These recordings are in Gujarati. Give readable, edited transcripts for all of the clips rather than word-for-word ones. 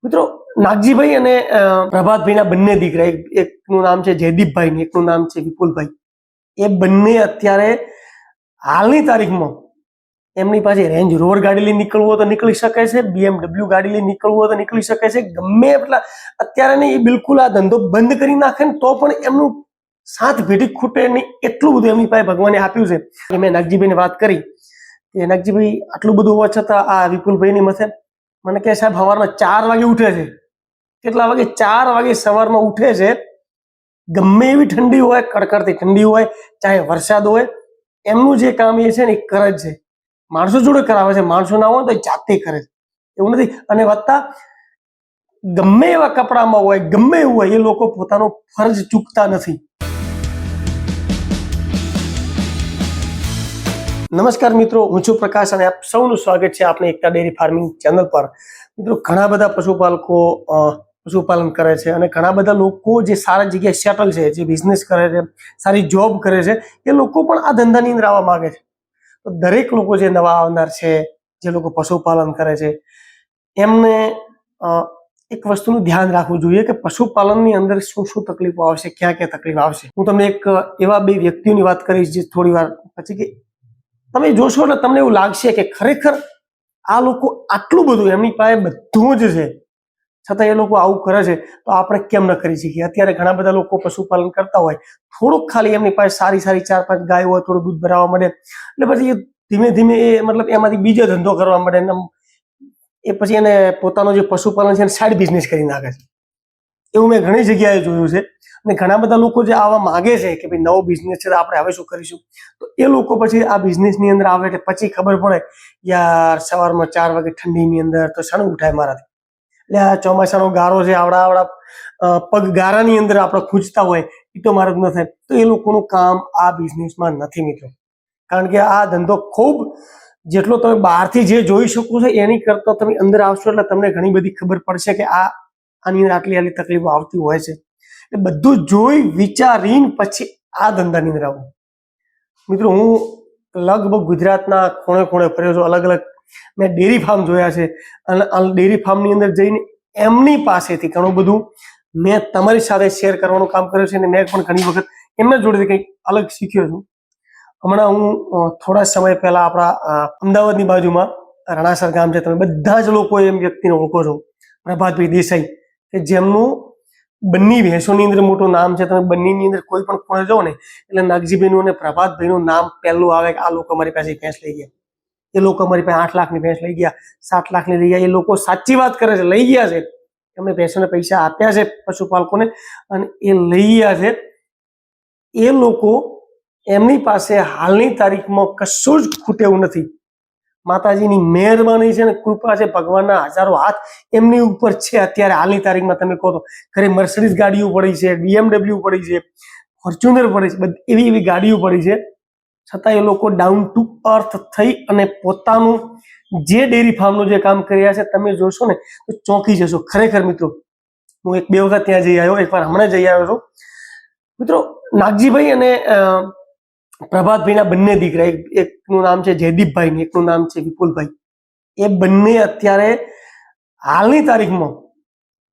મિત્રો, નાગજીભાઈ અને પ્રભાતભાઈના બંને દીકરા, એકનું નામ છે જયદીપભાઈ ને એકનું નામ છે વિપુલભાઈ. એ બંને અત્યારે હાલની તારીખમાં એમની પાસે રેન્જ રોવર ગાડી લઈને નીકળવું હોય તો નીકળી શકે છે, BMW ગાડી લઈને નીકળવું હોય તો નીકળી શકે છે. ગમે એટલા અત્યારે ને એ બિલકુલ આ ધંધો બંધ કરી નાખે ને તો પણ એમનું સાથ ભેટી ખૂટે નહીં, એટલું બધું એમની પાસે ભગવાને આપ્યું છે. મેં નાગજીભાઈને વાત કરી કે નાગજીભાઈ આટલું બધું હોવા છતાં આ વિપુલભાઈની મથે મને કહે સાહેબ સવારમાં 4 વાગે ઉઠે છે. કેટલા વાગે? 4 વાગે સવારમાં ઉઠે છે. ગમે એવી ઠંડી હોય, કડકડતી ઠંડી હોય, ચાહે વરસાદ હોય, એમનું જે કામ એ છે ને એ કરે જ છે. માણસો જોડે કરાવે છે, માણસો ના હોય તો જાતે કરે છે, એવું નથી. અને વધતા ગમે એવા કપડામાં હોય, ગમે એવું હોય, એ લોકો પોતાનો ફરજ ચૂકતા નથી. નમસ્કાર મિત્રો, હું છું પ્રકાશ અને આપ સૌનું સ્વાગત છે આપણી એકતા ડેરી ફાર્મિંગ ચેનલ પર. મિત્રો, ઘણા બધા પશુપાલકો પશુપાલન કરે છે અને ઘણા બધા લોકો જે સારા જગ્યાએ સેટલ છે, જે બિઝનેસ કરે છે, સારી જોબ કરે છે, એ લોકો પણ આ ધંધાની અંદર આવવા માંગે છે. તો દરેક લોકો જે નવા આવનાર છે, જે લોકો પશુપાલન કરે છે, એમને એક વસ્તુનું ધ્યાન રાખવું જોઈએ કે પશુપાલનની અંદર શું શું તકલીફો આવશે, ક્યાં ક્યાં તકલીફ આવશે. હું તમને એક એવા 2 વ્યક્તિઓની વાત કરીશ જે થોડી વાર પછી કે તમે જોશો એટલે તમને એવું લાગશે કે ખરેખર આ લોકો આટલું બધું એમની પાસે બધું જ છે, છતાં એ લોકો આવું કરે છે, તો આપણે કેમ ન કરી શકીએ? અત્યારે ઘણા બધા લોકો પશુપાલન કરતા હોય, થોડુંક ખાલી એમની પાસે સારી 4-5 ગાયો હોય, થોડું દૂધ ભરાવા મળે એટલે પછી એ ધીમે ધીમે એ મતલબ એમાંથી બીજો ધંધો કરવા મળે, એ પછી એને પોતાનો જે પશુપાલન છે એને સાઈડ બિઝનેસ કરી નાખે છે. એવું મેં ઘણી જગ્યાએ જોયું છે. અને ઘણા બધા લોકો જે આવા માંગે છે કે ભાઈ નવો બિઝનેસ છે, આપણે હવે શું કરીશું, તો એ લોકો પછી આ બિઝનેસની અંદર આવે એટલે પછી ખબર પડે યાર સવારમાં 4 વાગે ઠંડીની અંદર તો શાનું ઉઠાય મારાથી, એટલે આ ચોમાસાનો ગારો છે, આવડા પગ ગારાની અંદર આપણે ખૂંચતા હોય એ તો મારે ન થાય. તો એ લોકોનું કામ આ બિઝનેસમાં નથી મિત્રો. કારણ કે આ ધંધો ખૂબ, જેટલો તમે બહારથી જે જોઈ શકો છો એની કરતા તમે અંદર આવશો એટલે તમને ઘણી બધી ખબર પડશે કે આની અંદર આટલી તકલીફો આવતી હોય છે. એ બધું જોઈ વિચારીને પછી આ ધંધાની અંદર આવું. મિત્રો, હું લગભગ ગુજરાતના ખૂણે ખૂણે ફર્યો છું, અલગ અલગ મેં ડેરી ફાર્મ જોયા છે અને ડેરી ફાર્મની અંદર જઈને એમની પાસેથી ઘણું બધું મેં તમારી સાથે શેર કરવાનું કામ કર્યું છે અને મેં પણ ઘણી વખત એમના જોડેથી કંઈક અલગ શીખ્યો છું. હમણાં હું થોડા સમય પહેલા આપણા અમદાવાદની બાજુમાં રણાસર ગામ છે, તમે બધા જ લોકો એમ વ્યક્તિને ઓળખો છો, પ્રભાતભાઈ દેસાઈ, કે જેમનું બંને ભેંસોની અંદર મોટું નામ છે. તમે બંનેની અંદર કોઈ પણ ખૂણે જાઓ ને એટલે નાગજીભાઈનું અને પ્રભાતભાઈનું નામ પહેલું આવે કે આ લોકો અમારી પાસે ભેંસ લઈ ગયા, એ લોકો અમારી પાસે 8 લાખની ભેંસ લઈ ગયા, 7 લાખની લઈ ગયા. એ લોકો સાચી વાત કરે છે, લઈ ગયા છે. એમને ભેંસોને પૈસા આપ્યા છે પશુપાલકોને અને એ લઈ ગયા છે. એ લોકો એમની પાસે હાલની તારીખમાં કશું જ ખૂટે એવું નથી. માતાજીની મહેરબાની છે ને કૃપા છે, ભગવાનના હજારો હાથ એમની ઉપર છે. અત્યારે હાલની તારીખમાં તમે કહો તો ઘરે મર્સિડીઝ ગાડીઓ પડી છે, BMW પડી છે, ફોર્ચ્યુનર પડી છે, બધી એવી એવી ગાડીઓ પડી છે, છતાં એ લોકો ડાઉન ટુ અર્થ થઈ અને પોતાનું જે ડેરી ફાર્મનું જે કામ કરી રહ્યા છે તમે જોશો ને તો ચોંકી જશો. ખરેખર મિત્રો, હું 1-2 વખત ત્યાં જઈ આવ્યો, એકવાર હમણાં જઈ આવ્યો છું. મિત્રો, નાગજીભાઈ અને પ્રભાતભાઈના બંને દીકરા, એકનું નામ છે જયદીપભાઈ ને એકનું નામ છે વિપુલભાઈ. એ બંને અત્યારે હાલની તારીખમાં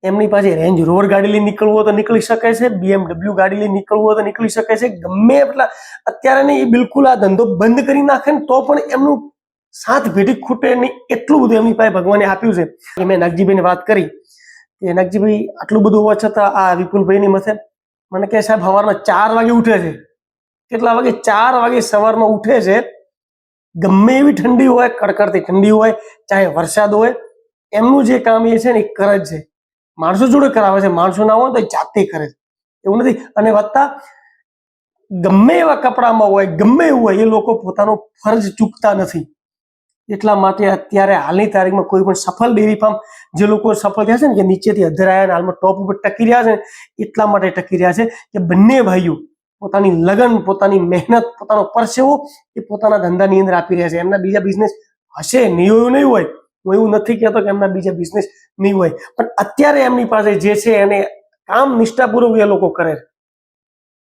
એમની પાસે રેન્જ રોવર ગાડી લઈને નીકળવું હોય તો નીકળી શકે છે, BMW ગાડી લઈને નીકળવું હોય તો નીકળી શકે છે. ગમે એટલા અત્યારે ને એ બિલકુલ આ ધંધો બંધ કરી નાખે ને તો પણ એમનું સાથ ભેટી ખૂટે નહીં, એટલું બધું એમની પાસે ભગવાને આપ્યું છે. મેં નાગજીભાઈને વાત કરી કે નાગજીભાઈ આટલું બધું હોવા છતાં આ વિપુલભાઈની મથે મને કહે સાહેબ સવારમાં 4 વાગે ઉઠે છે. કેટલા વાગે? 4 વાગે સવારમાં ઉઠે છે. ગમે એવી ઠંડી હોય, કડકડતી ઠંડી હોય, ચાહે વરસાદ હોય, એમનું જે કામ એ છે ને એ કરે જ છે. માણસો જોડે કરાવે છે, માણસો ના હોય તો જાતે કરે છે, એવું નથી. અને વધતા ગમે એવા કપડામાં હોય, ગમે એવું હોય, એ લોકો પોતાનો ફરજ ચૂકતા નથી. એટલા માટે અત્યારે હાલની તારીખમાં કોઈ પણ સફળ ડેરી ફાર્મ, જે લોકો સફળ થયા છે ને કે નીચેથી અધરાયા અને હાલમાં ટોપ ઉપર ટકી રહ્યા છે, એટલા માટે ટકી રહ્યા છે કે બંને ભાઈઓ પોતાની લગન, પોતાની મહેનત, પોતાનો પરસેવો એ પોતાના ધંધાની અંદર આપી રહ્યા છે. એમના બીજા બિઝનેસ હશે, નહીં હોય, હું એવું નથી કહેતો કે એમના બીજા બિઝનેસ નહીં હોય, પણ અત્યારે એમની પાસે જે છે એને કામ નિષ્ઠાપૂર્વક એ લોકો કરે છે.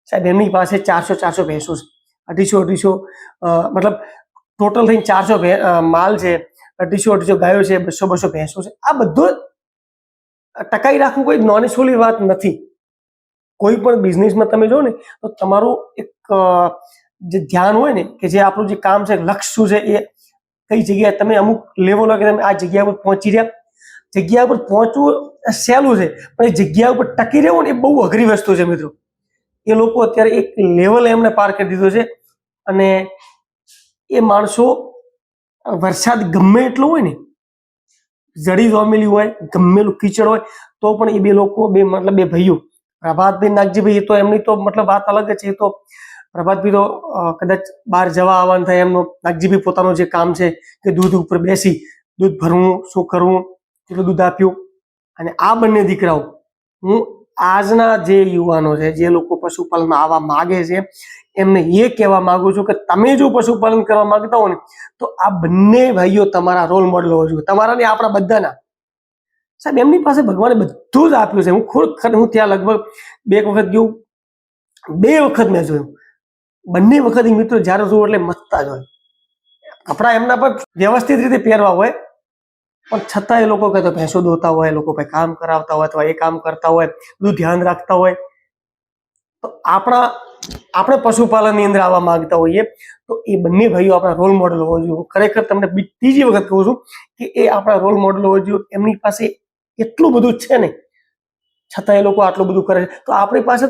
સાહેબ, એમની પાસે 400 ભેંસો છે, 250 મતલબ ટોટલ થઈને 400 માલ છે, 250 ગાયો છે, 200 ભેંસો છે. આ બધું ટકાઈ રાખવું કોઈ નાની સોલી વાત નથી. કોઈ પણ બિઝનેસમાં તમે જો ને તો તમારું એક જે ધ્યાન હોય ને કે જે આપણું જે કામ છે, લક્ષ્ય શું છે, એ કઈ જગ્યાએ તમે અમુક લેવલ કે તમે આ જગ્યા પર પહોંચી રહ્યા. જગ્યા પર પહોંચવું સહેલું છે, પણ એ જગ્યા ઉપર ટકી રહેવું ને એ બહુ અઘરી વસ્તુ છે મિત્રો. એ લોકો અત્યારે એક લેવલ એમને પાર કરી દીધો છે, અને એ માણસો વરસાદ ગમે એટલો હોય ને, જડી જોમેલી હોય, ગમેલું કીચડ હોય, તો પણ એ બે લોકો મતલબ બે ભાઈઓ પ્રભાતભાઈ નાગજીભાઈ, એ તો એમની તો મતલબ વાત અલગ જ છે. એ તો પ્રભાતભાઈ તો કદાચ બહાર જવા આવવાનું થાય એમનો, નાગજીભાઈ પોતાનું જે કામ છે કે દૂધ ઉપર બેસી દૂધ ભરવું, શું કરવું, કેટલું દૂધ આપ્યું. અને આ બંને દીકરાઓ, હું આજના જે યુવાનો છે, જે લોકો પશુપાલનમાં આવવા માગે છે, એમને એ કહેવા માંગુ છું કે તમે જો પશુપાલન કરવા માંગતા હો ને તો આ બંને ભાઈઓ તમારા રોલ મોડલ હોવા જોઈએ, તમારા ને આપણા બધાના. સાહેબ એમની પાસે ભગવાને બધું જ આપ્યું છે. હું ત્યાં લગભગ 2 વખત ગયું, 2 વખત મેં જોયું. બંને વખત મિત્રો જયારે જોયું એટલે મસ્તા જ હોય. કપડા એમના પર વ્યવસ્થિત રીતે પહેરવા હોય, પણ છતાં એ લોકો કહેતો ભેંસો દોતા હોય, લોકો ભાઈ કામ કરાવતા હોય અથવા એ કામ કરતા હોય, બધું ધ્યાન રાખતા હોય. તો આપણે પશુપાલનની અંદર આવવા માંગતા હોઈએ તો એ બંને ભાઈઓ આપણા રોલ મોડલ હોવો જોઈએ. હું ખરેખર તમને ત્રીજી વખત કહું છું કે એ આપણા રોલ મોડલ હોવો જોઈએ. એમની પાસે એટલું બધું છે ને, છતાં એ લોકો આટલું બધું કરે છે. તો આપણી પાસે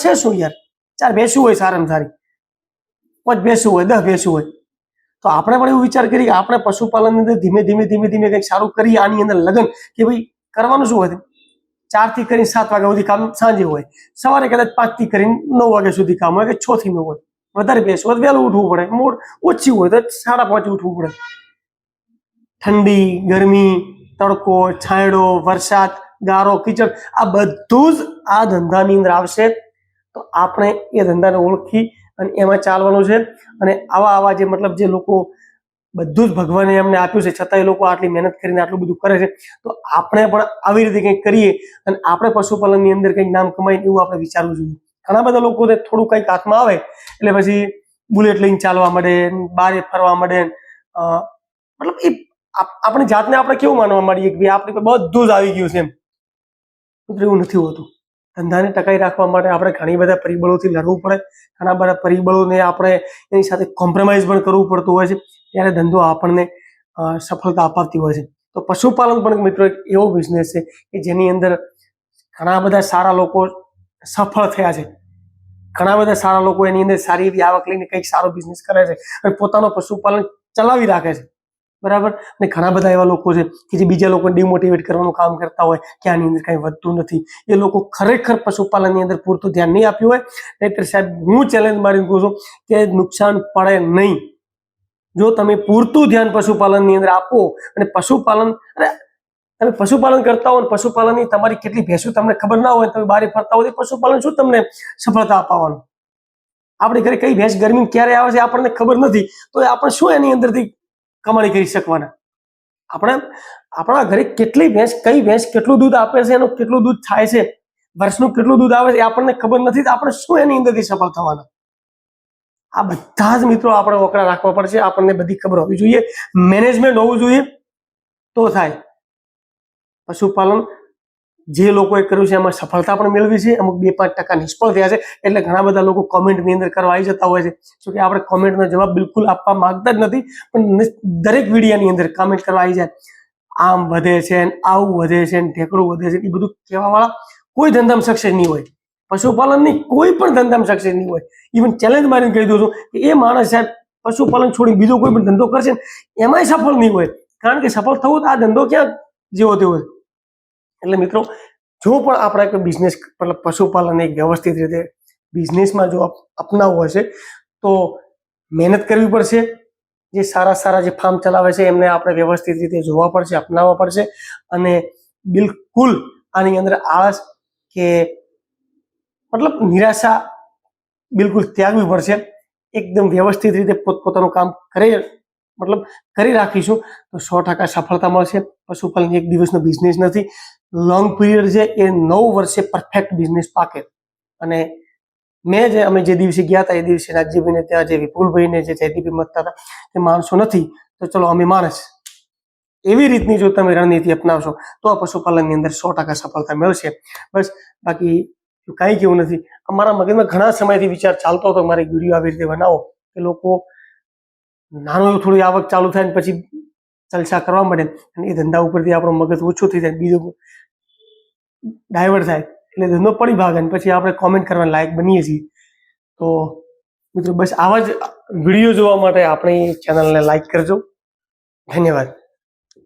છે શું યાર? 4 ભેંસું હોય સારામાં સારી, 5 ભેંસું હોય, 10 ભેંસું હોય. તો આપણે પણ એવું વિચાર કરીએ કે આપણે પશુપાલનની અંદર ધીમે ધીમે કંઈક સારું કરીએ. આની અંદર લગન કે ભાઈ કરવાનું શું હોય, 4 થી કરીને 7 વાગ્યા સુધી કામ સાંજે હોય, સવારે કદાચ 5 થી કરીને 9 વાગ્યા સુધી કામ હોય, કે 6 થી 9 હોય. વધારે બેસવું હોય વહેલું ઉઠવું પડે, મૂડ ઓછી હોય તો 5:30 ઉઠવું પડે. ઠંડી, ગરમી, તડકો, છાંયડો, વરસાદ, ગારો, કીચડ, આ બધું જ આ ધંધાની અંદર આવશે. તો આપણે એ ધંધાને ઓળખી અને એમાં ચાલવાનું છે. અને આવા જે મતલબ જે લોકો બધું જ ભગવાને એમને આપ્યું છે, છતાં એ લોકો આટલી મહેનત કરીને આટલું બધું કરે છે, તો આપણે પણ આવી રીતે કંઈક કરીએ અને આપણે પશુપાલનની અંદર કંઈક નામ કમાઈએ એવું આપણે વિચારવું જોઈએ. ઘણા બધા લોકો થોડું કંઈક હાથમાં આવે એટલે પછી બુલેટ લઈને ચાલવા માંડે, બારે ફરવા માંડે. મતલબ એ આપણી જાતને આપણે કેવું માનવા માંડીએ કે ભાઈ આપણે બધું જ આવી ગયું છે એમ. એવું નથી હોતું. ધંધાને ટકાઈ રાખવા માટે આપણે ઘણી બધા પરિબળોથી લડવું પડે. ઘણા બધા પરિબળોને આપણે એની સાથે કોમ્પ્રોમાઇઝ પણ કરવું પડતું હોય છે. ત્યારે ધંધો આપણને સફળતા અપાવતી હોય છે. તો પશુપાલન પણ મિત્રો એક એવો બિઝનેસ છે કે જેની અંદર ઘણા બધા સારા લોકો સફળ થયા છે. ઘણા બધા સારા લોકો એની અંદર સારી એવી આવક લઈને કંઈક સારો બિઝનેસ કરે છે અને પોતાનો પશુપાલન ચલાવી રાખે છે. બરાબર. અને ઘણા બધા એવા લોકો છે કે જે બીજા લોકોને ડિમોટિવેટ કરવાનું કામ કરતા હોય કે આની અંદર કંઈ વધતું નથી. એ લોકો ખરેખર પશુપાલનની અંદર પૂરતું ધ્યાન નહીં આપ્યું હોય. નહીતર સાહેબ હું ચેલેન્જ મારીને કહું છું કે નુકસાન પડે નહીં. જો તમે પૂરતું ધ્યાન પશુપાલનની અંદર આપો અને તમે પશુપાલન કરતા હો, પશુપાલનની તમારી કેટલી ભેંસો તમને ખબર ના હોય, તમે બારે ફરતા હોય, પશુપાલન શું તમને સફળતા અપાવવાનું? આપણે ઘરે કઈ ભેંસ ગરમી ક્યારે આવે છે આપણને ખબર નથી, તો આપણે શું એની અંદરથી કમાણી કરી શકવાના? આપણા ઘરે કેટલી ભેંસ, કઈ ભેંસ કેટલું દૂધ આપે છે, એનું કેટલું દૂધ થાય છે, વર્ષનું કેટલું દૂધ આવે છે, એ આપણને ખબર નથી, તો આપણે શું એની અંદરથી સફળ થવાના? આ બધા જ મિત્રો આપણે ઓકળા રાખવા પડશે. આપણને બધી ખબર હોવી જોઈએ, મેનેજમેન્ટ હોવું જોઈએ, તો થાય. પશુપાલન જે લોકોએ કર્યું છે એમાં સફળતા પણ મેળવી છે. અમુક 2-5% નિષ્ફળ થયા છે. એટલે ઘણા બધા લોકો કોમેન્ટની અંદર કરવા આવી જતા હોય છે. શું કે આપણે કોમેન્ટનો જવાબ બિલકુલ આપવા માંગતા જ નથી, પણ દરેક વિડીયોની અંદર કોમેન્ટ કરવા આવી જાય, આમ વધે છે, આવું વધે છે, ઢેકડું વધે છે. એ બધું કહેવા વાળા કોઈ ધંધામાં સક્સેસ નહીં હોય. પશુપાલનની કોઈ પણ ધંધામાં સક્સેસ નહીં હોય. ઇવન ચેલેન્જ મારીને કહી દઉં છું કે એ માણસ સાહેબ પશુપાલન છોડી બીજો કોઈ પણ ધંધો કરશે એમાંય સફળ નહીં હોય. કારણ કે સફળ થવું તો આ ધંધો ક્યાં જેવો તેવો છે. એટલે મિત્રો, જો પણ આપણે કોઈ બિઝનેસ મતલબ પશુપાલન એક વ્યવસ્થિત રીતે બિઝનેસમાં જો અપનાવવો હશે તો મહેનત કરવી પડશે. જે સારા જે ફાર્મ ચલાવે છે એમને આપણે વ્યવસ્થિત રીતે જોવા પડશે, અપનાવવા પડશે. અને બિલકુલ આની અંદર આળસ કે મતલબ નિરાશા બિલકુલ ત્યાગવી પડશે. એકદમ વ્યવસ્થિત રીતે પોતપોતાનું કામ કરી રાખીશું તો 100% સફળતા મળશે. પશુપાલન એક દિવસનો બિઝનેસ નથી, લોંગ પીરિયડ છે. એ 9 વર્ષે પરફેક્ટ બિઝનેસ પાકે. અને અમે જે દિવસે ગયા હતા એ દિવસે નાગજીભાઈને ત્યાં જે વિપુલભાઈને જે જયદીપભાઈ મળતા હતા એ માણસો નથી, તો ચલો અમે માણસ. એવી રીતની જો તમે રણનીતિ અપનાવશો તો આ પશુપાલનની અંદર 100% સફળતા મળશે. બસ, બાકી કાંઈ કેવું નથી. અમારા મગજમાં ઘણા સમયથી વિચાર ચાલતો હતો મારે વિડીયો આવી રીતે બનાવો કે લોકો નાનું એવું થોડી આવક ચાલુ થાય ને પછી જલસા કરવા માંડે અને એ ધંધા ઉપરથી આપણો મગજ ઓછો થઈ જાય, બીજો ડાયવર્ટ થાય એટલે ધંધો પડી ભાગે અને પછી આપણે કોમેન્ટ કરવા લાયક બનીએ છીએ. તો મિત્રો બસ આવા જ વિડીયો જોવા માટે આપણી ચેનલને લાઈક કરજો. ધન્યવાદ.